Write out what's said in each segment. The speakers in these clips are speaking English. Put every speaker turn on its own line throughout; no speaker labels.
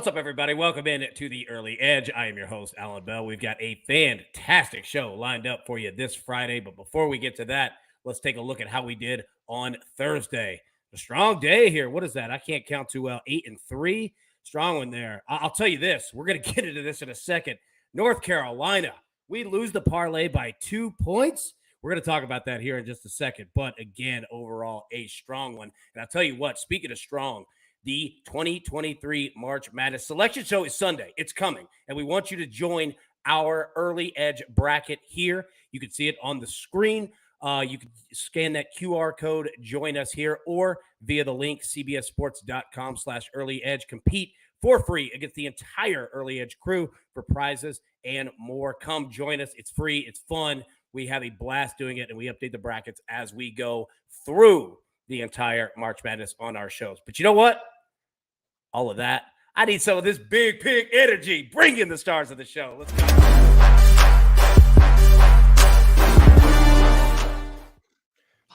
What's up, everybody? Welcome in to the Early Edge. I am your host, Allan Bell. We've got a fantastic show lined up for you this Friday. But before we get to that, let's take a look at how we did on Thursday. A strong day here. What is that? I can't count too well. 8-3. Strong one there. I'll tell you this. We're going to get into this in a second. North Carolina, we lose the parlay by 2 points. We're going to talk about that here in just a second. But again, overall, a strong one. And I'll tell you what, speaking of strong, the 2023 March Madness Selection Show is Sunday. It's coming, and we want you to join our Early Edge bracket here. You can see it on the screen. You can scan that QR code, join us here, or via the link, cbssports.com/Early Edge. Compete for free against the entire Early Edge crew for prizes and more. Come join us. It's free. It's fun. We have a blast doing it, and we update the brackets as we go through the entire March Madness on our shows. But you know what? All of that, I need some of this big pig energy. Bring in the stars of the show. Let's go.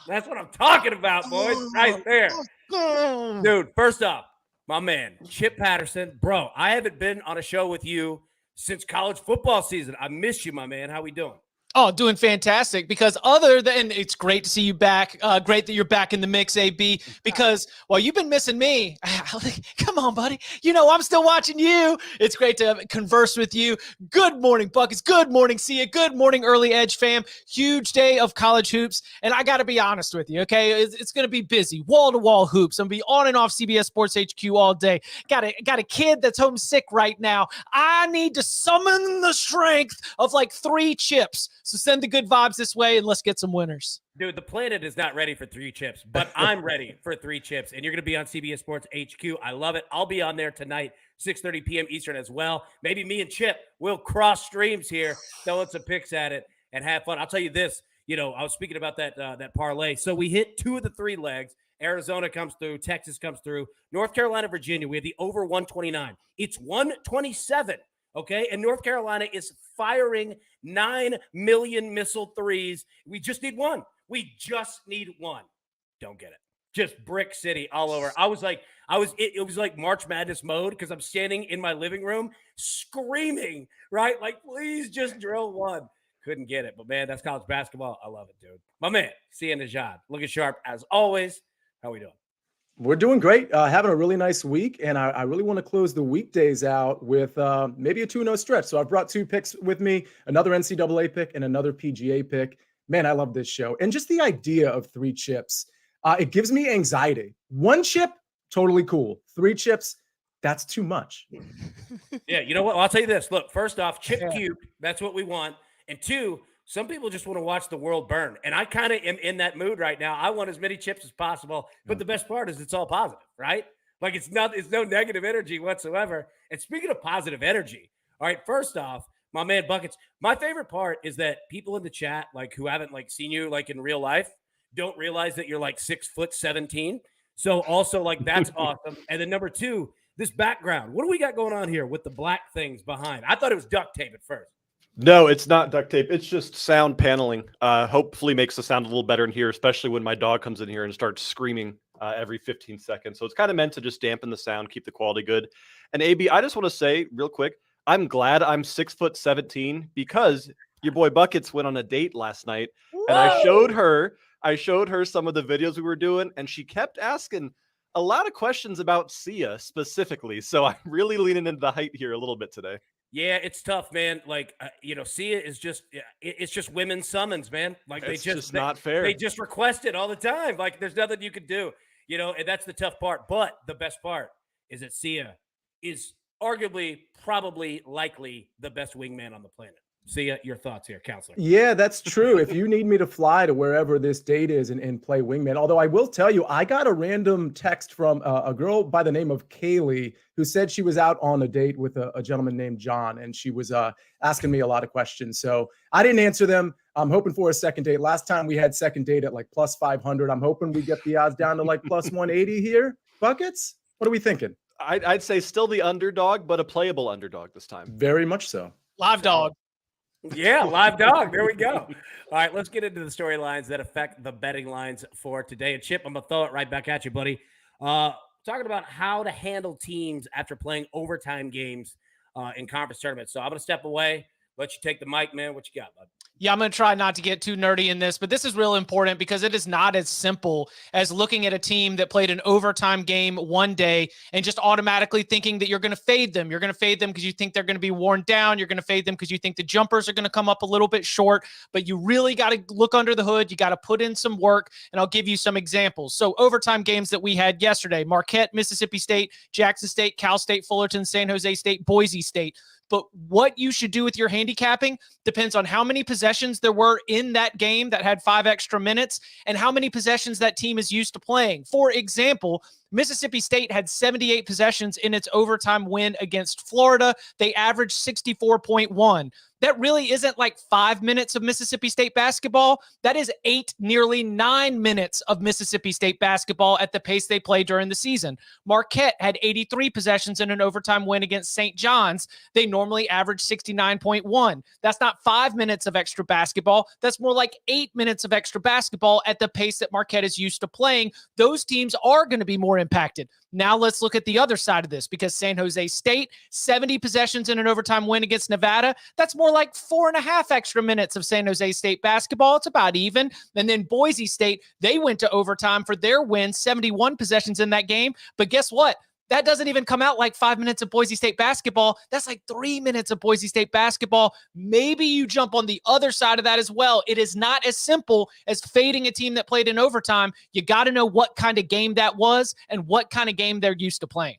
That's what I'm talking about, boys. Right there. Dude, first off, my man, Chip Patterson. Bro, I haven't been on a show with you since college football season. I miss you, my man. How we doing?
Oh, doing fantastic, because other than it's great to see you back. Great that you're back in the mix, AB, because, well, you've been missing me. Come on, buddy. You know, I'm still watching you. It's great to converse with you. Good morning, Buckets. Good morning, Sia. Good morning, Early Edge fam. Huge day of college hoops. And I got to be honest with you, okay? It's going to be busy. Wall-to-wall hoops. I'm going to be on and off CBS Sports HQ all day. Got a kid that's homesick right now. I need to summon the strength of like 3 chips. So send the good vibes this way, and let's get some winners.
Dude, the planet is not ready for 3 chips, but I'm ready for 3 chips, and you're going to be on CBS Sports HQ. I love it. I'll be on there tonight, 6:30 p.m. Eastern as well. Maybe me and Chip will cross streams here, throwing some picks at it, and have fun. I'll tell you this. You know, I was speaking about that parlay. So we hit 2 of the 3 legs. Arizona comes through. Texas comes through. North Carolina, Virginia, we have the over 129. It's 127. Okay, and North Carolina is firing 9 million missile threes. We just need one. We just need one. Don't get it. Just brick city all over. It was like March Madness mode, because I'm standing in my living room screaming, right? Like, please just drill one. Couldn't get it, but man, that's college basketball. I love it, dude. My man, Sia Nejad, looking sharp as always. How we doing?
We're doing great. Having a really nice week, and I really want to close the weekdays out with maybe a 2-0 stretch. So I've brought 2 picks with me, another NCAA pick and another PGA pick. Man, I love this show. And just the idea of 3 chips, it gives me anxiety. 1 chip, totally cool. 3 chips, that's too much.
Yeah, you know what? Well, I'll tell you this. Look, first off, chip cube, that's what we want. And 2, some people just want to watch the world burn. And I kind of am in that mood right now. I want as many chips as possible. But the best part is it's all positive, right? Like it's no negative energy whatsoever. And speaking of positive energy, all right, first off, my man Buckets, my favorite part is that people in the chat, like who haven't like seen you like in real life, don't realize that you're like 6'17". So also like that's awesome. And then number 2, this background. What do we got going on here with the black things behind? I thought it was duct tape at first.
No, it's not duct tape. It's just sound paneling. Hopefully makes the sound a little better in here, especially when my dog comes in here and starts screaming every 15 seconds. So it's kind of meant to just dampen the sound, keep the quality good. And AB, I just want to say real quick, I'm glad I'm 6'17", because your boy Buckets went on a date last night. Whoa! And I showed her some of the videos we were doing, and she kept asking a lot of questions about Sia specifically. So I'm really leaning into the height here a little bit today.
Yeah, it's tough, man. Like, Sia is just, it's just women's summons, man. Like
it's just not fair.
They just request it all the time. Like there's nothing you can do, and that's the tough part. But the best part is that Sia is arguably, probably, likely the best wingman on the planet. Sia, your thoughts here, counselor.
Yeah, that's true. If you need me to fly to wherever this date is and play wingman, although I will tell you, I got a random text from a girl by the name of Kaylee who said she was out on a date with a gentleman named John, and she was asking me a lot of questions. So I didn't answer them. I'm hoping for a second date. Last time we had second date at like plus 500. I'm hoping we get the odds down to like plus 180 here. Buckets? What are we thinking?
I'd say still the underdog, but a playable underdog this time.
Very much so.
Live dog.
Yeah, live dog. There we go. All right, let's get into the storylines that affect the betting lines for today. And Chip, I'm going to throw it right back at you, buddy. talking about how to handle teams after playing overtime games in conference tournaments. So I'm going to step away, let you take the mic, man. What you got, bud?
Yeah, I'm going to try not to get too nerdy in this, but this is real important because it is not as simple as looking at a team that played an overtime game one day and just automatically thinking that you're going to fade them. You're going to fade them because you think they're going to be worn down. You're going to fade them because you think the jumpers are going to come up a little bit short, but you really got to look under the hood. You got to put in some work, and I'll give you some examples. So overtime games that we had yesterday: Marquette, Mississippi State, Jackson State, Cal State, Fullerton, San Jose State, Boise State. But what you should do with your handicapping depends on how many possessions there were in that game that had 5 extra minutes and how many possessions that team is used to playing. For example, Mississippi State had 78 possessions in its overtime win against Florida. They averaged 64.1. That really isn't like 5 minutes of Mississippi State basketball. That is 8, nearly 9 minutes of Mississippi State basketball at the pace they play during the season. Marquette had 83 possessions in an overtime win against St. John's. They normally average 69.1. That's not 5 minutes of extra basketball. That's more like 8 minutes of extra basketball at the pace that Marquette is used to playing. Those teams are going to be more impacted. Now let's look at the other side of this, because San Jose State, 70 possessions in an overtime win against Nevada. That's more like 4.5 extra minutes of San Jose State basketball. It's about even. And then Boise State, they went to overtime for their win, 71 possessions in that game. But guess what? That doesn't even come out like 5 minutes of Boise State basketball. That's like 3 minutes of Boise State basketball. Maybe you jump on the other side of that as well. It is not as simple as fading a team that played in overtime. You got to know what kind of game that was and what kind of game they're used to playing.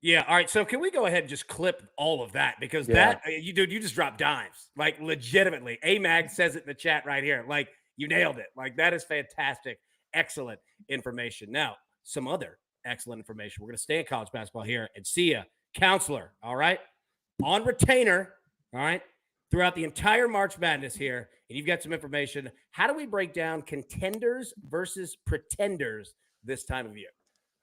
Yeah. All right. So can we go ahead and just clip all of that? Because that, you just dropped dimes, like legitimately. AMAG says it in the chat right here. Like, you nailed it. Like, that is fantastic. Excellent information. Now, some other excellent information. We're going to stay in college basketball here. And Sia, counselor, all right, on retainer, all right, throughout the entire March Madness here. And you've got some information. How do we break down contenders versus pretenders this time of year?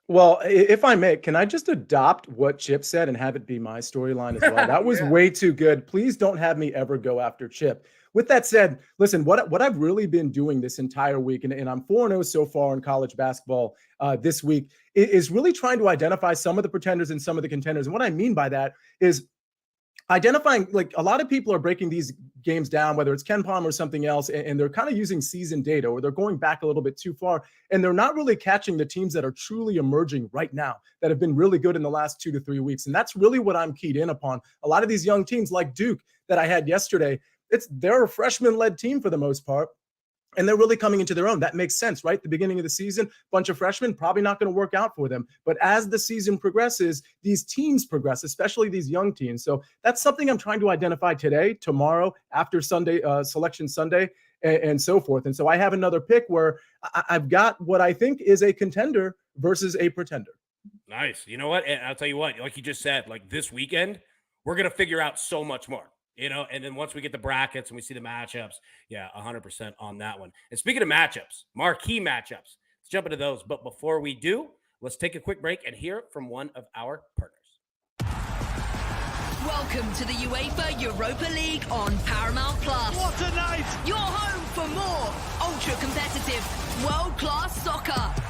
Well, if I may, can I just adopt what Chip said and have it be my storyline as well? That was way too good. Please don't have me ever go after Chip. With that said, listen, what I've really been doing this entire week, and I'm 4-0 so far in college basketball this week, is really trying to identify some of the pretenders and some of the contenders. And what I mean by that is identifying, like, a lot of people are breaking these games down, whether it's Ken Palm or something else, and they're kind of using season data, or they're going back a little bit too far, and they're not really catching the teams that are truly emerging right now, that have been really good in the last 2 to 3 weeks. And that's really what I'm keyed in upon. A lot of these young teams like Duke that I had yesterday, they're a freshman-led team for the most part, and they're really coming into their own. That makes sense, right? The beginning of the season, bunch of freshmen, probably not going to work out for them. But as the season progresses, these teams progress, especially these young teams. So that's something I'm trying to identify today, tomorrow, after Sunday, Selection Sunday, and so forth. And so I have another pick where I've got what I think is a contender versus a pretender.
Nice. You know what? And I'll tell you what, like you just said, like this weekend, we're going to figure out so much more. And then once we get the brackets and we see the matchups, 100% on that one. And speaking of matchups, marquee matchups, let's jump into those. But before we do, let's take a quick break and hear from one of our partners.
Welcome to the UEFA Europa League on Paramount Plus.
What a night!
Your home for more ultra-competitive, world-class soccer,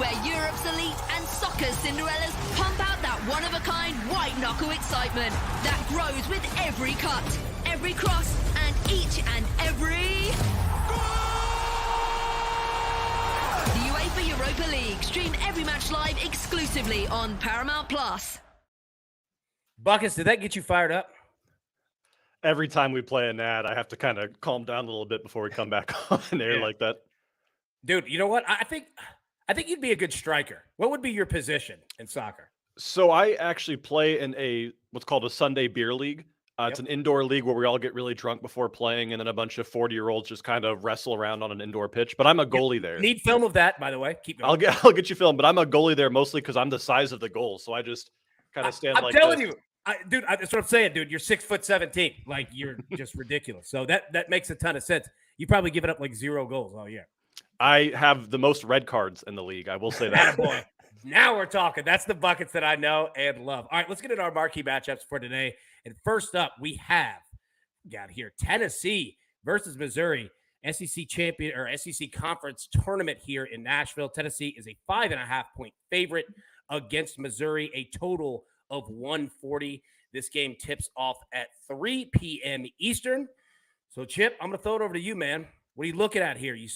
where Europe's elite and soccer's Cinderellas pump out that one-of-a-kind white-knuckle excitement that grows with every cut, every cross, and each and every goal! The UEFA Europa League. Stream every match live exclusively on Paramount Plus.
Buckets, did that get you fired up?
Every time we play an ad, I have to kind of calm down a little bit before we come back on air like that. Dude,
you know what? I think you'd be a good striker. What would be your position in soccer?
So I actually play in what's called a Sunday beer league. It's an indoor league where we all get really drunk before playing, and then a bunch of 40-year-olds just kind of wrestle around on an indoor pitch. But I'm a goalie there.
Need film of that, by the way. Keep going.
I'll get you film, but I'm a goalie there mostly because I'm the size of the goal. So I just kind of stand like this.
I'm telling you. Dude, that's what I'm saying, dude. You're 6'17". Like, you're just ridiculous. So that makes a ton of sense. You probably given up like 0 goals all year.
I have the most red cards in the league. I will say that.
Boy. Now we're talking. That's the buckets that I know and love. All right, let's get into our marquee matchups for today. And first up, we got here Tennessee versus Missouri, SEC champion or SEC conference tournament here in Nashville. Tennessee is a 5.5 point favorite against Missouri, a total of 140. This game tips off at 3 p.m. Eastern. So, Chip, I'm going to throw it over to you, man. What are you looking at here? You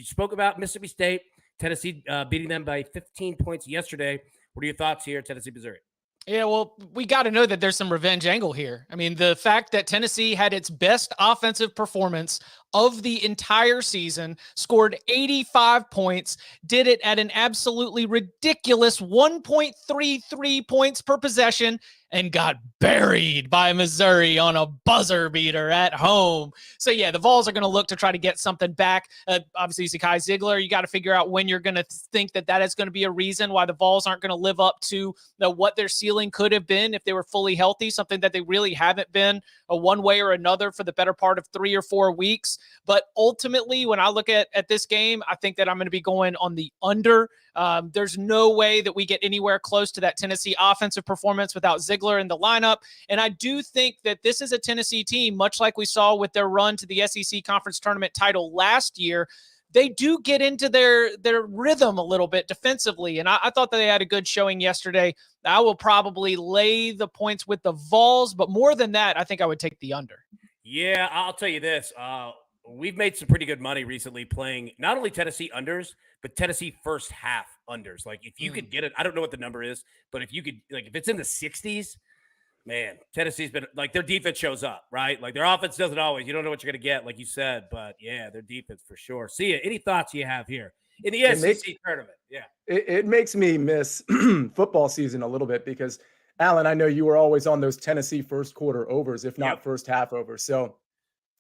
spoke about Mississippi State, Tennessee beating them by 15 points yesterday. What are your thoughts here, Tennessee, Missouri?
Yeah, well, we got to know that there's some revenge angle here. I mean, the fact that Tennessee had its best offensive performance of the entire season, scored 85 points, did it at an absolutely ridiculous 1.33 points per possession, and got buried by Missouri on a buzzer beater at home. So, yeah, the Vols are going to look to try to get something back. Obviously, Zakai Ziegler, you got to figure out when you're going to think that is going to be a reason why the Vols aren't going to live up to what their ceiling could have been if they were fully healthy, something that they really haven't been one way or another for the better part of 3 or 4 weeks. But ultimately, when I look at this game, I think that I'm going to be going on the under. There's no way that we get anywhere close to that Tennessee offensive performance without Ziegler in the lineup. And I do think that this is a Tennessee team, much like we saw with their run to the SEC Conference Tournament title last year. They do get into their rhythm a little bit defensively. And I thought that they had a good showing yesterday. I will probably lay the points with the Vols, but more than that, I think I would take the under.
Yeah, I'll tell you this. We've made some pretty good money recently playing not only Tennessee unders, but Tennessee first half unders. Like if you could get it, I don't know what the number is, but if you could, like if it's in the 60s, man, Tennessee's been like their defense shows up, right? Like their offense doesn't always. You don't know what you're going to get, like you said, but yeah, their defense for sure. Sia, any thoughts you have here in the SEC tournament? Yeah,
it makes me miss football season a little bit because Allan, I know you were always on those Tennessee first quarter overs, if not first half overs. So,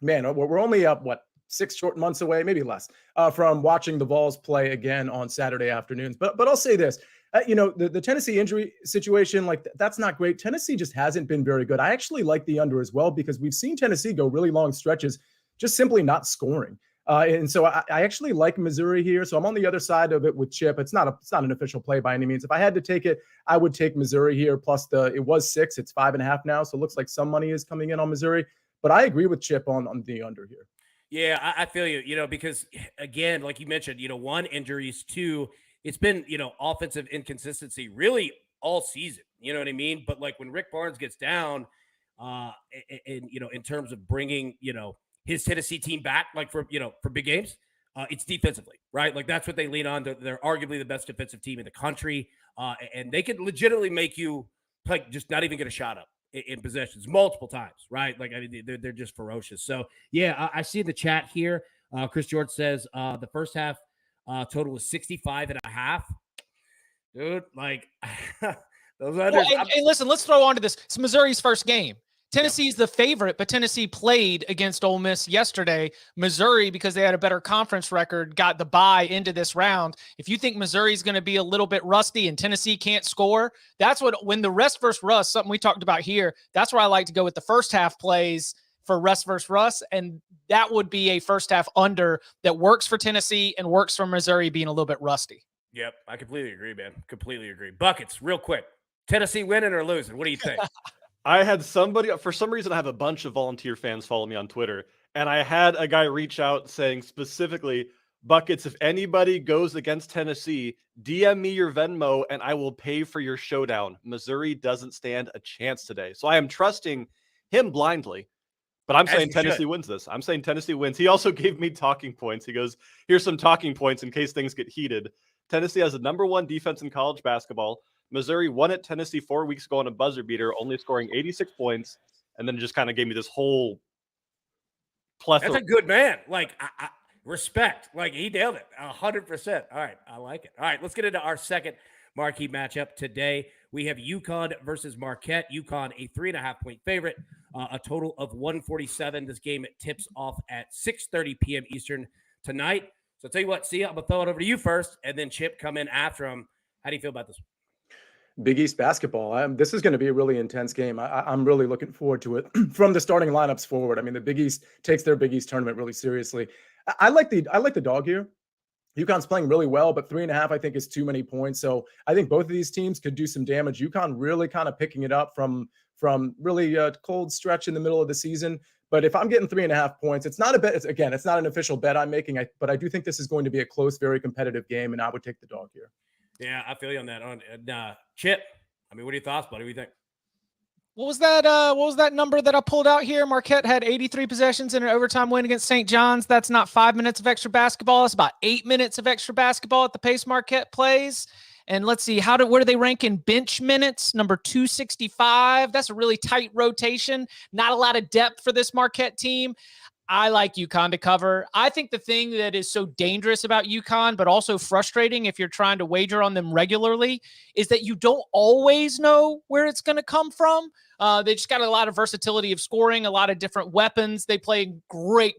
man, we're only up 6 short months away, maybe less, from watching the Vols play again on Saturday afternoons. But I'll say this. The Tennessee injury situation, that's not great. Tennessee just hasn't been very good. I actually like the under as well because we've seen Tennessee go really long stretches just simply not scoring. And so I actually like Missouri here. So I'm on the other side of it with Chip. It's not an official play by any means. If I had to take it, I would take Missouri here. Plus it was 6, it's 5.5 now. So it looks like some money is coming in on Missouri. But I agree with Chip on the under here.
Yeah, I feel you, because again, like you mentioned, 1, injuries, 2, it's been, offensive inconsistency really all season. You know what I mean? But like when Rick Barnes gets down, in terms of bringing, his Tennessee team back, like for big games, it's defensively, right? Like that's what they lean on. They're arguably the best defensive team in the country. And they could legitimately make you like just not even get a shot up in possessions multiple times, right? Like, I mean, they're just ferocious. So yeah, I see in the chat here, Chris George says the first half total was 65.5. Dude, like those unders.
Well, and listen, let's throw on to this. It's Missouri's first game. Tennessee's the favorite, but Tennessee played against Ole Miss yesterday. Missouri, because they had a better conference record, got the bye into this round. If you think Missouri's going to be a little bit rusty and Tennessee can't score, that's when the rest versus rust, something we talked about here, that's where I like to go with the first half plays for rest versus rust, and that would be a first half under that works for Tennessee and works for Missouri being a little bit rusty.
Yep, I completely agree, man. Completely agree. Buckets, real quick. Tennessee winning or losing? What do you think?
I had somebody, for some reason, I have a bunch of volunteer fans follow me on Twitter, and I had a guy reach out saying specifically, Buckets, if anybody goes against Tennessee, DM me your Venmo and I will pay for your showdown. Missouri doesn't stand a chance today. So I am trusting him blindly, but I'm saying Tennessee wins this. I'm saying Tennessee wins. He also gave me talking points. He goes, here's some talking points in case things get heated. Tennessee has the #1 defense in college basketball. Missouri won at Tennessee 4 weeks ago on a buzzer beater, only scoring 86 points, and then just kind of gave me this whole plethora.
That's a good man. Like, I respect. Like, he nailed it 100%. All right, I like it. All right, let's get into our second marquee matchup today. We have UConn versus Marquette. UConn, a 3.5-point favorite, a total of 147. This game tips off at 6:30 p.m. Eastern tonight. So I'll tell you what, Sia, I'm going to throw it over to you first, and then Chip come in after him. How do you feel about this one?
Big East basketball. This is going to be a really intense game. I'm really looking forward to it from the starting lineups forward. I mean, the Big East takes their Big East tournament really seriously. I like the dog here. UConn's playing really well, but 3.5 I think is too many points. So I think both of these teams could do some damage. UConn really kind of picking it up from really a cold stretch in the middle of the season. But if I'm getting 3.5 points, it's not a bet. It's not an official bet I'm making. But I do think this is going to be a close, very competitive game, and I would take the dog here.
Yeah, I feel you on that. Chip, I mean, what are your thoughts, buddy? What do you think?
What was that? What was that number that I pulled out here? Marquette had 83 possessions in an overtime win against St. John's. That's not 5 minutes of extra basketball. It's about 8 minutes of extra basketball at the pace Marquette plays. And let's see, where do they rank in bench minutes? Number 265. That's a really tight rotation. Not a lot of depth for this Marquette team. I like UConn to cover. I think the thing that is so dangerous about UConn, but also frustrating if you're trying to wager on them regularly, is that you don't always know where it's going to come from. They just got a lot of versatility of scoring, a lot of different weapons. They play great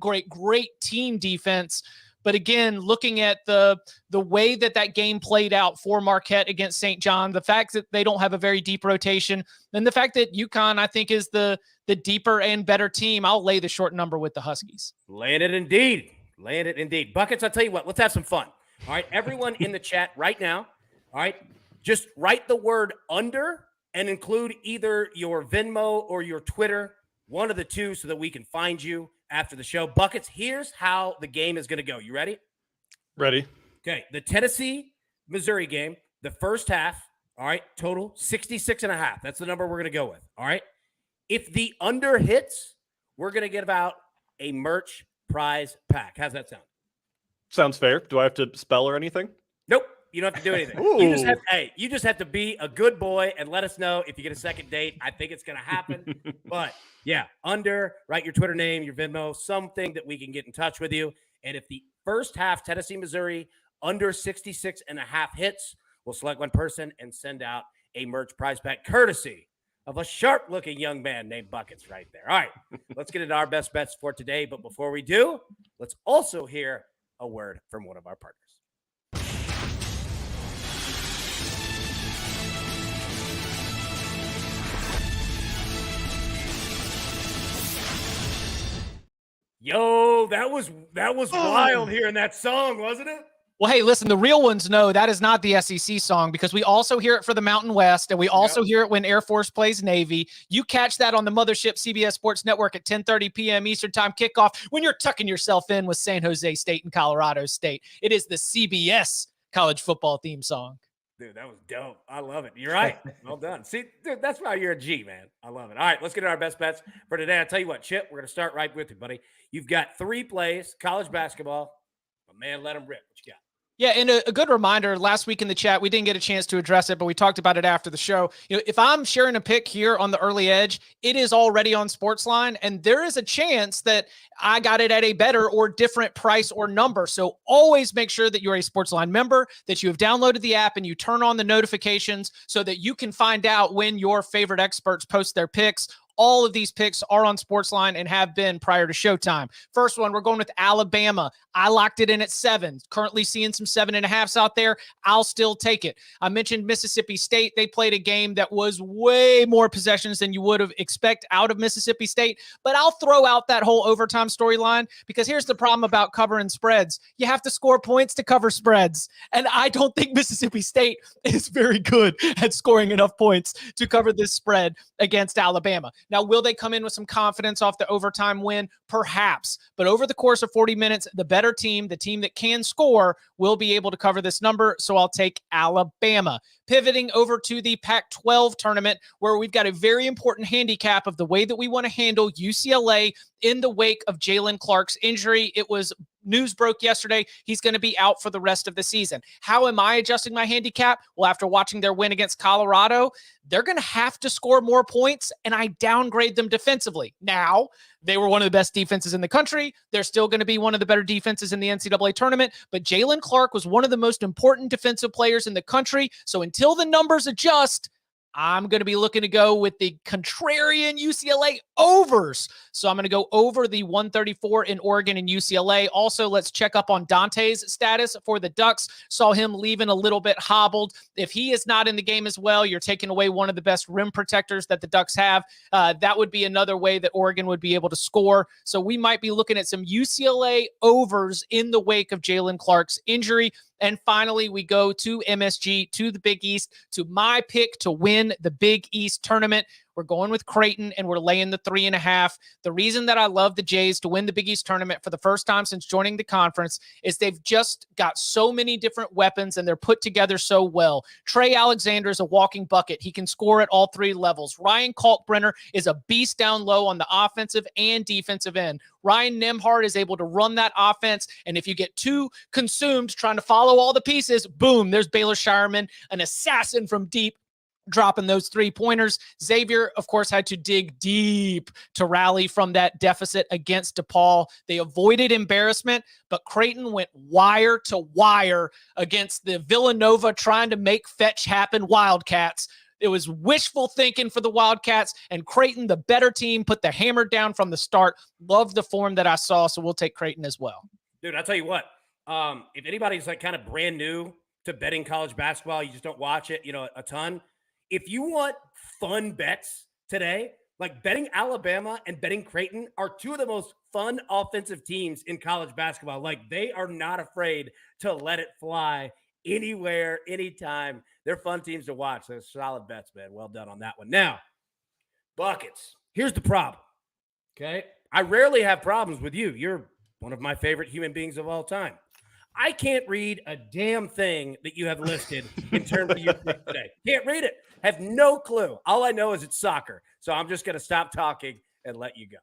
team defense. But again, looking at the way that game played out for Marquette against St. John, the fact that they don't have a very deep rotation, and the fact that UConn, I think, is the deeper and better team, I'll lay the short number with the Huskies.
Laying it indeed. Buckets, I'll tell you what, let's have some fun. All right, everyone in the chat right now, all right, just write the word under and include either your Venmo or your Twitter, one of the two, so that we can find you after the show. Buckets, here's how the game is going to go. You ready?
Ready.
Okay. The Tennessee-Missouri game, the first half, all right, total 66.5. That's the number we're going to go with, all right? If the under hits, we're going to give out a merch prize pack. How's that sound?
Sounds fair. Do I have to spell or anything?
Nope. You don't have to do anything. You just have to be a good boy and let us know if you get a second date. I think it's going to happen. But yeah, write your Twitter name, your Venmo, something that we can get in touch with you. And if the first half, Tennessee, Missouri, under 66.5 hits, we'll select one person and send out a merch prize pack courtesy of a sharp-looking young man named Buckets right there. All right, let's get into our best bets for today. But before we do, let's also hear a word from one of our partners. Yo, that was wild hearing that song, wasn't it?
Well, hey, listen, the real ones know that is not the SEC song because we also hear it for the Mountain West, and we also hear it when Air Force plays Navy. You catch that on the mothership CBS Sports Network at 10:30 p.m. Eastern Time kickoff when you're tucking yourself in with San Jose State and Colorado State. It is the CBS college football theme song.
Dude, that was dope. I love it. You're right. Well done. See, dude, that's why you're a G, man. I love it. All right, let's get to our best bets for today. I'll tell you what, Chip, we're going to start right with you, buddy. You've got 3 plays, college basketball. But man, let them rip. What you got?
Yeah, and a good reminder, last week in the chat, we didn't get a chance to address it, but we talked about it after the show. You know, if I'm sharing a pick here on the early edge, it is already on SportsLine, and there is a chance that I got it at a better or different price or number. So always make sure that you're a SportsLine member, that you have downloaded the app, and you turn on the notifications so that you can find out when your favorite experts post their picks. All of these picks are on SportsLine and have been prior to showtime. First one, we're going with Alabama. I locked it in at 7. Currently seeing some 7.5s out there. I'll still take it. I mentioned Mississippi State. They played a game that was way more possessions than you would have expect out of Mississippi State. But I'll throw out that whole overtime storyline because here's the problem about covering spreads. You have to score points to cover spreads. And I don't think Mississippi State is very good at scoring enough points to cover this spread against Alabama. Now, will they come in with some confidence off the overtime win? Perhaps. But over the course of 40 minutes, the better team, the team that can score, will be able to cover this number. So I'll take Alabama. Pivoting over to the Pac-12 tournament, where we've got a very important handicap of the way that we want to handle UCLA in the wake of Jalen Clark's injury. It was news broke yesterday. He's going to be out for the rest of the season. How am I adjusting my handicap? Well, after watching their win against Colorado, they're going to have to score more points, and I downgrade them defensively. Now, they were one of the best defenses in the country. They're still going to be one of the better defenses in the NCAA tournament, but Jalen Clark was one of the most important defensive players in the country. So until the numbers adjust, I'm going to be looking to go with the contrarian UCLA overs. So I'm going to go over the 134 in Oregon and UCLA. Also, let's check up on Dante's status for the Ducks. Saw him leaving a little bit hobbled. If he is not in the game as well, you're taking away one of the best rim protectors that the Ducks have. That would be another way that Oregon would be able to score. So we might be looking at some UCLA overs in the wake of Jalen Clark's injury. And finally, we go to MSG, to the Big East, to my pick to win the Big East tournament. We're We're going with Creighton, and we're laying the 3.5. The reason that I love the Jays to win the Big East tournament for the first time since joining the conference is they've just got so many different weapons, and they're put together so well. Trey Alexander is a walking bucket. He can score at all three levels. Ryan Kalkbrenner is a beast down low on the offensive and defensive end. Ryan Nembhard is able to run that offense, and if you get too consumed trying to follow all the pieces, boom, there's Baylor Shireman, an assassin from deep, dropping those 3-pointers. Xavier, of course, had to dig deep to rally from that deficit against DePaul. They avoided embarrassment, but Creighton went wire to wire against the Villanova trying to make fetch happen Wildcats. It was wishful thinking for the Wildcats, and Creighton, the better team, put the hammer down from the start. Loved the form that I saw, so we'll take Creighton as well.
Dude, I'll tell you what. If anybody's like kind of brand new to betting college basketball, you just don't watch it, a ton. If you want fun bets today, like betting Alabama and betting Creighton are two of the most fun offensive teams in college basketball. Like, they are not afraid to let it fly anywhere, anytime. They're fun teams to watch. They're solid bets, man. Well done on that one. Now, buckets. Here's the problem. Okay. I rarely have problems with you. You're one of my favorite human beings of all time. I can't read a damn thing that you have listed in terms of your pick today. Can't read it. Have no clue. All I know is it's soccer. So I'm just going to stop talking and let you go.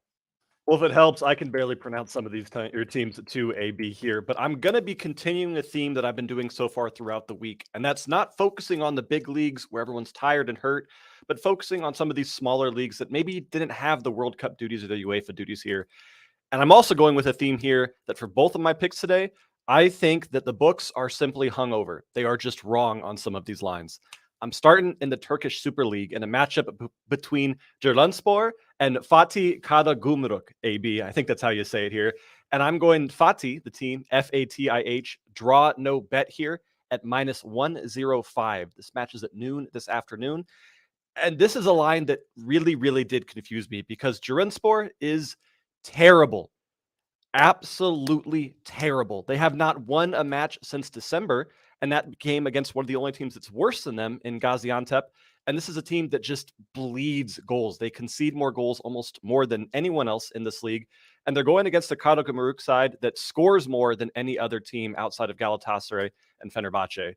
Well, if it helps, I can barely pronounce some of these your teams to AB here, but I'm going to be continuing a theme that I've been doing so far throughout the week, and that's not focusing on the big leagues where everyone's tired and hurt, but focusing on some of these smaller leagues that maybe didn't have the World Cup duties or the UEFA duties here. And I'm also going with a theme here that for both of my picks today, I think that the books are simply hungover. They are just wrong on some of these lines. I'm starting in the Turkish Super League in a matchup between Giresunspor and Fatih Karagümrük, AB. I think that's how you say it here. And I'm going Fatih, the team, Fatih, draw no bet here at minus 105. This match is at noon this afternoon. And this is a line that really, really did confuse me because Giresunspor is terrible. Absolutely terrible. They have not won a match since December, and that came against one of the only teams that's worse than them in Gaziantep. And this is a team that just bleeds goals. They concede more goals, almost more than anyone else in this league. And they're going against the Karagümrük side that scores more than any other team outside of Galatasaray and Fenerbahce.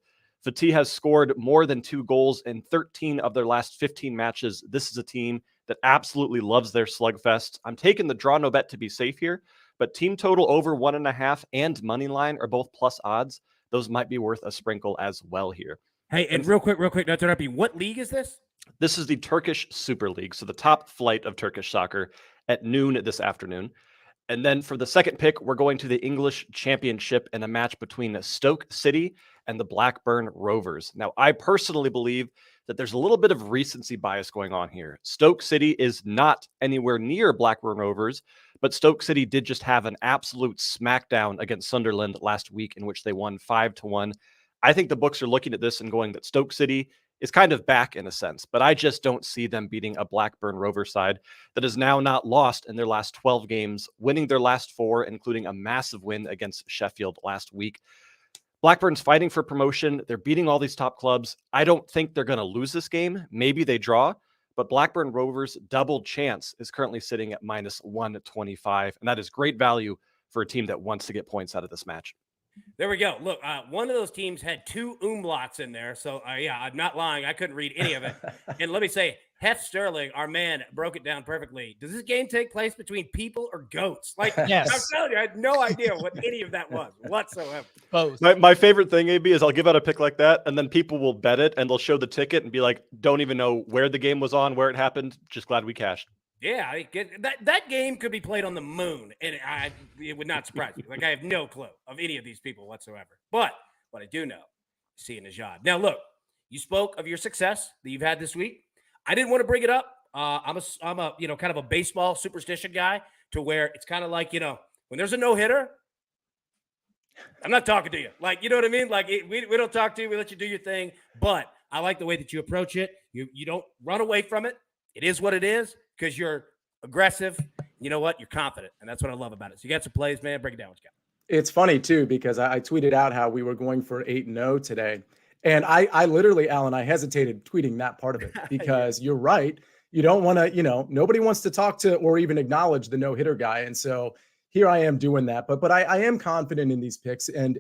Fatih has scored more than 2 goals in 13 of their last 15 matches. This is a team that absolutely loves their slugfest. I'm taking the draw no bet to be safe here, but team total over 1.5 and money line are both plus odds. Those might be worth a sprinkle as well here.
Hey, and real quick, not to interrupt you, what league is this?
This is the Turkish Super League, so the top flight of Turkish soccer at noon this afternoon. And then for the second pick, we're going to the English Championship in a match between Stoke City and the Blackburn Rovers. Now, I personally believe that there's a little bit of recency bias going on here. Stoke City is not anywhere near Blackburn Rovers, but Stoke City did just have an absolute smackdown against Sunderland last week in which they won 5-1. I think the books are looking at this and going that Stoke City is kind of back in a sense, but I just don't see them beating a Blackburn Rover side that is now not lost in their last 12 games, winning their last 4, including a massive win against Sheffield last week. Blackburn's fighting for promotion. They're beating all these top clubs. I don't think they're going to lose this game. Maybe they draw, but Blackburn Rovers' double chance is currently sitting at minus 125, and that is great value for a team that wants to get points out of this match.
There we go. Look, one of those teams had 2 umlauts in there. So, yeah, I'm not lying. I couldn't read any of it. And let me say, Hef Sterling, our man, broke it down perfectly. Does this game take place between people or goats? Like,
yes.
I'm telling you, I had no idea what any of that was whatsoever.
Both.
My favorite thing, AB, is I'll give out a pick like that, and then people will bet it, and they'll show the ticket and be like, don't even know where the game was on, where it happened. Just glad we cashed.
Yeah, that game could be played on the moon, and it would not surprise me. Like, I have no clue of any of these people whatsoever. But what I do know, Sia Nejad. Now, look, you spoke of your success that you've had this week. I didn't want to bring it up. I'm a kind of a baseball superstition guy to where it's kind of like, when there's a no-hitter, I'm not talking to you. Like, you know what I mean? Like, we don't talk to you. We let you do your thing. But I like the way that you approach it. You don't run away from it. It is what it is because you're aggressive. You know what? You're confident. And that's what I love about it. So you got some plays, man. Break it down. What you got.
It's funny, too, because I tweeted out how we were going for 8-0 today. And I literally, Alan, I hesitated tweeting that part of it because you're right. you don't want to, nobody wants to talk to or even acknowledge the no-hitter guy. And so here I am doing that. But I am confident in these picks, and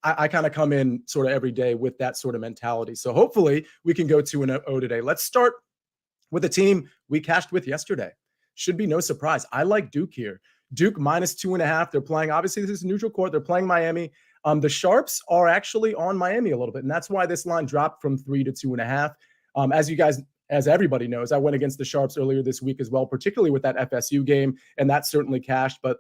I kind of come in sort of every day with that sort of mentality. So hopefully we can go 2-0 today. Let's start with a team we cashed with yesterday. Should be no surprise. I like Duke here. Duke -2.5. They're playing, obviously this is neutral court. They're playing Miami. The Sharps are actually on Miami a little bit, and that's why this line dropped from 3 to 2.5. As everybody knows, I went against the Sharps earlier this week as well, particularly with that FSU game, and that certainly cashed. But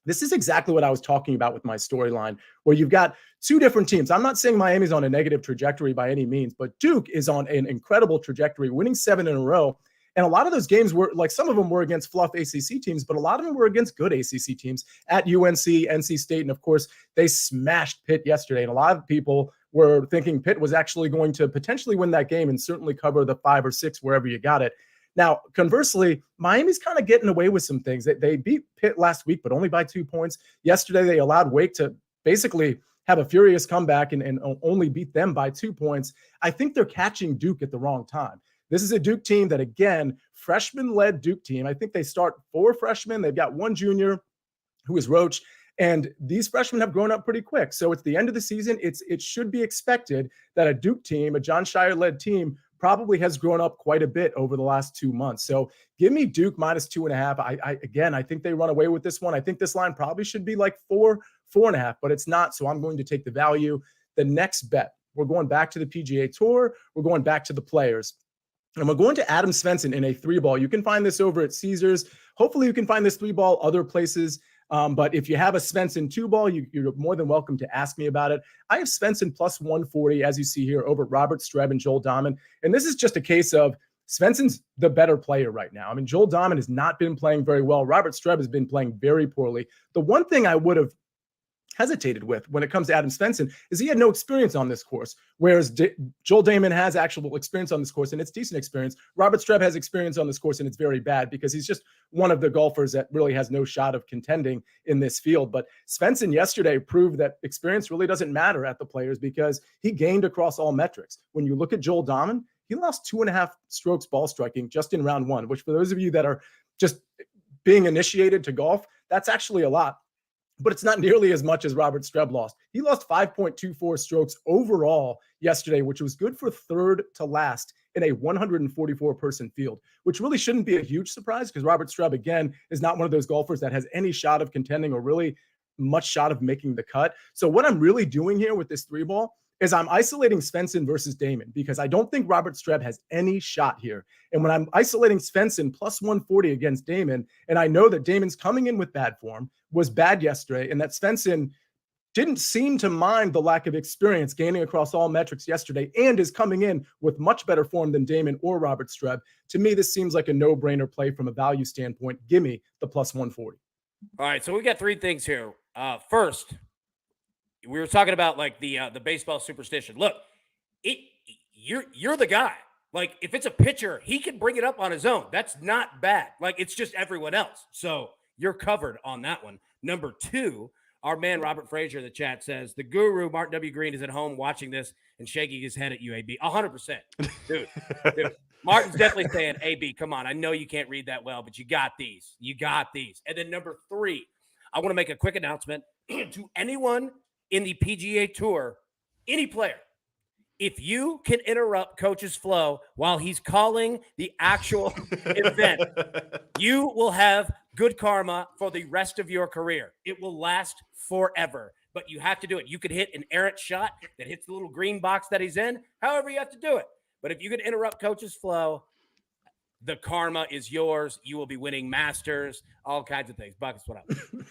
this is exactly what I was talking about with my storyline, where you've got two different teams. I'm not saying Miami's on a negative trajectory by any means, but Duke is on an incredible trajectory, winning 7 in a row. And a lot of those games were, like, some of them were against fluff ACC teams, but a lot of them were against good ACC teams at UNC, NC State, and of course, they smashed Pitt yesterday. And a lot of people were thinking Pitt was actually going to potentially win that game and certainly cover the 5 or 6 wherever you got it. Now, conversely, Miami's kind of getting away with some things. They beat Pitt last week, but only by 2 points. Yesterday, they allowed Wake to basically have a furious comeback and only beat them by 2 points. I think they're catching Duke at the wrong time. This is a Duke team that, again, freshman-led Duke team. I think they start 4 freshmen. They've got 1 junior who is Roach, and these freshmen have grown up pretty quick. So it's the end of the season. It should be expected that a Duke team, a John Shire-led team, probably has grown up quite a bit over the last 2 months. So give me Duke -2.5. I think they run away with this one. I think this line probably should be like 4.5, but it's not. So I'm going to take the value. The next bet, we're going back to the PGA Tour. We're going back to the players. And we're going to Adam Svensson in a 3-ball. You can find this over at Caesars. Hopefully you can find this 3-ball other places. But if you have a Svensson 2-ball, you're more than welcome to ask me about it. I have Svensson +140, as you see here, over Robert Streb and Joel Dahman. And this is just a case of Svensson's the better player right now. I mean, Joel Dahman has not been playing very well. Robert Streb has been playing very poorly. The one thing I would have hesitated with when it comes to Adam Svensson is he had no experience on this course, whereas Joel Dahman has actual experience on this course, and it's decent experience. Robert Streb has experience on this course, and it's very bad because he's just one of the golfers that really has no shot of contending in this field. But Svensson yesterday proved that experience really doesn't matter at the players because he gained across all metrics. When you look at Joel Dahman, he lost 2.5 strokes ball striking just in round 1, which for those of you that are just being initiated to golf, that's actually a lot. But it's not nearly as much as Robert Streb lost. He lost 5.24 strokes overall yesterday, which was good for third to last in a 144-person field, which really shouldn't be a huge surprise because Robert Streb, again, is not one of those golfers that has any shot of contending or really much shot of making the cut. So what I'm really doing here with this 3-ball is I'm isolating Svensson versus Dahman because I don't think Robert Streb has any shot here. And when I'm isolating Svensson +140 against Dahman, and I know that Damon's coming in with bad form, was bad yesterday, and that Svensson didn't seem to mind the lack of experience gaining across all metrics yesterday and is coming in with much better form than Dahman or Robert Streb. To me, this seems like a no-brainer play from a value standpoint. Give me the +140.
All right, so we got 3 things here. First, we were talking about like the baseball superstition. Look, you're the guy. Like if it's a pitcher, he can bring it up on his own. That's not bad. Like it's just everyone else. So you're covered on that one. Number 2, our man Robert Frazier in the chat says the guru Martin W. Green is at home watching this and shaking his head at UAB. 100%, dude. Martin's definitely saying, "AB, come on. I know you can't read that well, but you got these. You got these." And then number 3, I want to make a quick announcement to anyone in the PGA Tour, any player, if you can interrupt Coach's flow while he's calling the actual event, you will have good karma for the rest of your career. It will last forever, but you have to do it. You could hit an errant shot that hits the little green box that he's in, however you have to do it. But if you can interrupt Coach's flow, the karma is yours. You will be winning Masters, all kinds of things. Buckets, what up?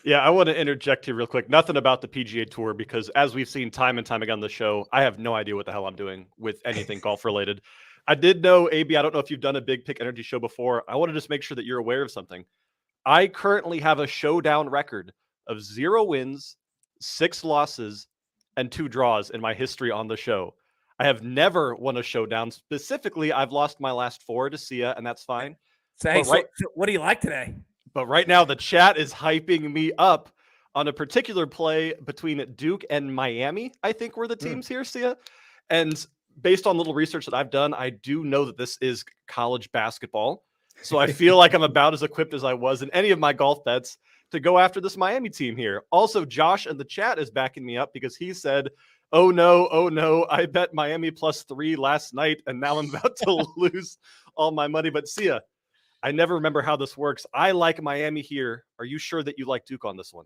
Yeah, I want to interject here real quick. Nothing about the PGA Tour because as we've seen time and time again on the show, I have no idea what the hell I'm doing with anything golf related. I did know, AB, I don't know if you've done a Big Pick Energy show before. I want to just make sure that you're aware of something. I currently have a Showdown record of 0 wins, 6 losses, and 2 draws in my history on the show. I have never won a Showdown. Specifically, I've lost my last 4 to Sia, and that's fine.
So, hey, so what do you like today?
But right now, the chat is hyping me up on a particular play between Duke and Miami, I think were the teams here, Sia. And based on little research that I've done, I do know that this is college basketball. So I feel like I'm about as equipped as I was in any of my golf bets to go after this Miami team here. Also, Josh in the chat is backing me up because he said, oh no, I bet Miami +3 last night, and now I'm about to lose all my money. But Sia, I never remember how this works. I like Miami here. Are you sure that you like Duke on this one?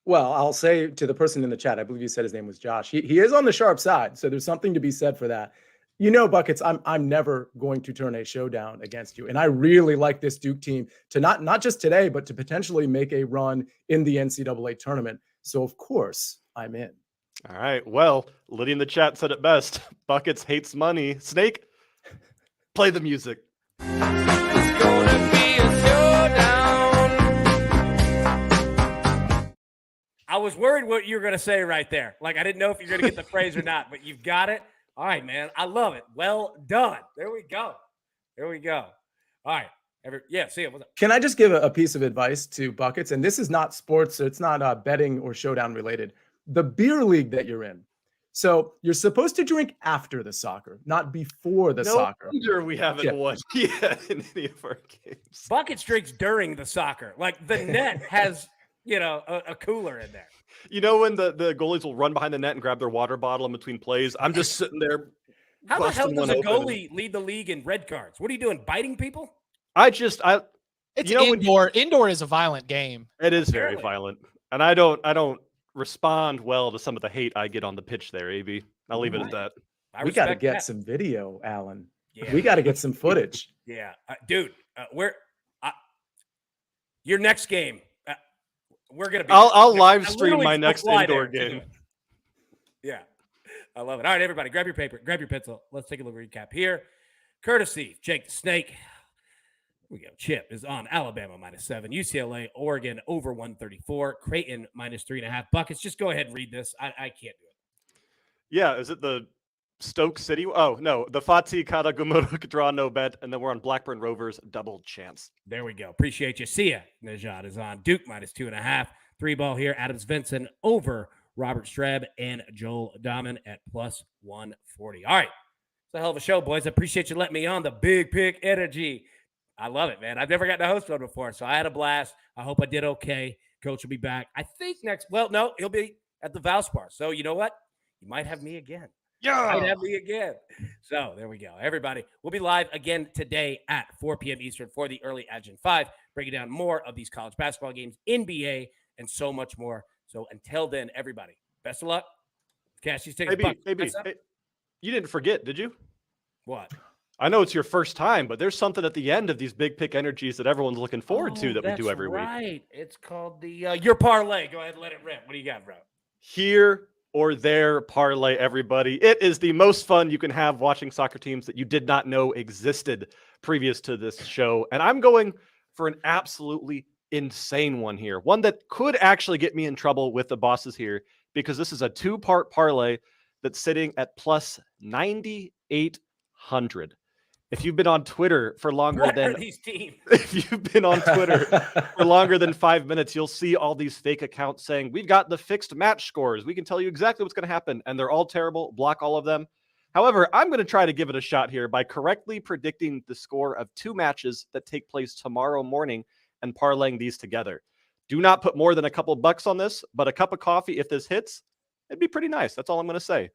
Well, I'll say to the person in the chat, I believe you said his name was Josh. He is on the sharp side, so there's something to be said for that. You know, Buckets, I'm never going to turn a showdown against you. And I really like this Duke team to not just today, but to potentially make a run in the NCAA tournament. So, of course, I'm in.
All right. Well, Liddy in the chat said it best. Buckets hates money. Snake, play the music.
It's gonna be a showdown.
I was worried what you were going to say right there. Like, I didn't know if you're going to get the phrase or not, but you've got it. All right, man. I love it. Well done. There we go. All right. See it. What's up?
Can I just give a piece of advice to Buckets? And this is not sports, so it's not betting or showdown related. The beer league that you're in. So you're supposed to drink after the soccer, not before the soccer.
No wonder we haven't won yet in any of our games.
Buckets drinks during the soccer. Like, the net has, a cooler in there.
You know when the goalies will run behind the net and grab their water bottle in between plays? I'm just sitting there.
How the hell does a goalie
and
lead the league in red cards? What are you doing, biting people?
It's indoor. Indoor is a violent game.
It is very violent. And I don't respond well to some of the hate I get on the pitch there, AB. I'll leave it at that.
We got to get some video, Allan.
Yeah.
We got to get some footage.
Yeah. Dude, your next game, we're going to be.
I'll live stream my next indoor game.
Yeah. I love it. All right, everybody, grab your paper, grab your pencil. Let's take a little recap here. Courtesy, Jake the Snake. Here we go. Chip is on Alabama -7, UCLA, Oregon over 134, Creighton -3.5. Buckets, just go ahead and read this. I can't do it.
Yeah, is it the Stoke City? Oh, no, the Fatih Karagümrük draw no bet, and then we're on Blackburn Rovers double chance.
There we go. Appreciate you. Sia Nejad is on Duke -2.5. 3-ball here. Adams Vinson over Robert Streb and Joel Dahman at +140. All right. It's a hell of a show, boys. I appreciate you letting me on the Big Pick Energy. I love it, man. I've never gotten to host one before, so I had a blast. I hope I did okay. Coach will be back. I think no, he'll be at the Valspar. So you know what? You might have me again. Might have me again. So there we go. Everybody, we'll be live again today at 4 p.m. Eastern for the early Adjun 5, breaking down more of these college basketball games, NBA, and so much more. So until then, everybody, best of luck. Cassie's taking
hey, you didn't forget, did you?
What?
I know it's your first time, but there's something at the end of these Big Pick Energies that everyone's looking forward to that we do every week.
Right. It's called the your parlay. Go ahead and let it rip. What do you got, bro?
Here or there parlay, everybody. It is the most fun you can have watching soccer teams that you did not know existed previous to this show. And I'm going for an absolutely insane one here. One that could actually get me in trouble with the bosses here, because this is a 2-part parlay that's sitting at +9,800. If you've been on Twitter for longer than
these teams?
If you've been on Twitter for longer than 5 minutes, you'll see all these fake accounts saying, we've got the fixed match scores. We can tell you exactly what's going to happen. And they're all terrible. Block all of them. However, I'm going to try to give it a shot here by correctly predicting the score of 2 matches that take place tomorrow morning and parlaying these together. Do not put more than a couple bucks on this, but a cup of coffee, if this hits, it'd be pretty nice. That's all I'm going to say.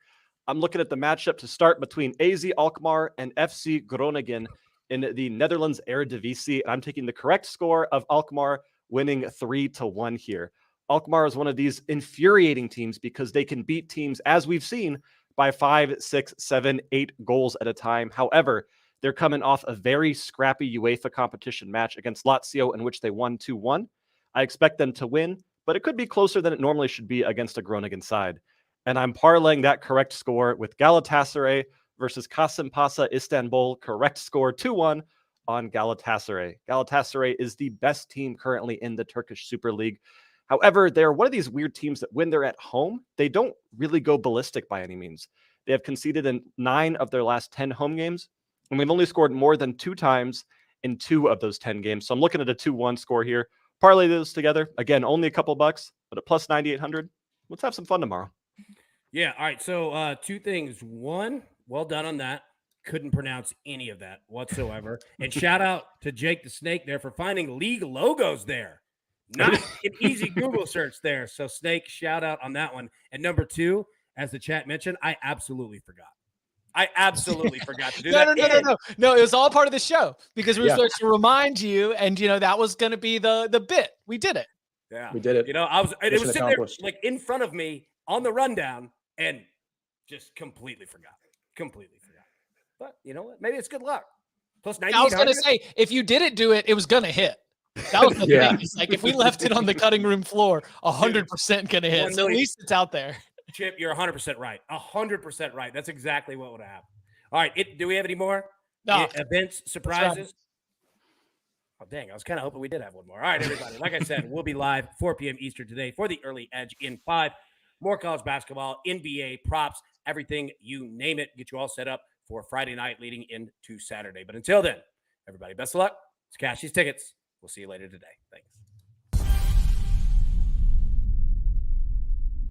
I'm looking at the matchup to start between AZ Alkmaar and FC Groningen in the Netherlands Eredivisie. I'm taking the correct score of Alkmaar winning 3-1 here. Alkmaar is one of these infuriating teams because they can beat teams, as we've seen, by 5, 6, 7, 8 goals at a time. However, they're coming off a very scrappy UEFA competition match against Lazio in which they won 2-1. I expect them to win, but it could be closer than it normally should be against a Groningen side. And I'm parlaying that correct score with Galatasaray versus Kasımpaşa Istanbul. Correct score 2-1 on Galatasaray. Galatasaray is the best team currently in the Turkish Super League. However, they're one of these weird teams that when they're at home, they don't really go ballistic by any means. They have conceded in 9 of their last 10 home games, and we've only scored more than 2 times in 2 of those 10 games. So I'm looking at a 2-1 score here. Parlay those together. Again, only a couple bucks, but at +9,800. Let's have some fun tomorrow.
Yeah. All right. So 2 things. One, well done on that. Couldn't pronounce any of that whatsoever. And shout out to Jake the Snake there for finding league logos there. Not an easy Google search there. So, Snake, shout out on that one. And number 2, as the chat mentioned, I absolutely forgot. forgot to do that.
No, it was all part of the show because we were supposed to remind you, and that was going to be the bit. We did it.
Yeah,
we did it.
It was sitting there like in front of me on the rundown, and just completely forgot. But you know what? Maybe it's good luck. Plus 9800.
I was going to say, if you didn't do it, it was going to hit. That was the thing. It's like if we left it on the cutting room floor, 100% going to hit. So at least it's out there.
Chip, you're 100% right. 100% right. That's exactly what would have happened. All right. Do we have any more?
No.
Events, surprises? Oh, dang. I was kind of hoping we did have one more. All right, everybody. Like I said, we'll be live 4 p.m. Eastern today for the early edge in 5. More college basketball, NBA, props, everything, you name it. Get you all set up for Friday night leading into Saturday. But until then, everybody, best of luck. Let's cash these tickets. We'll see you later today. Thanks.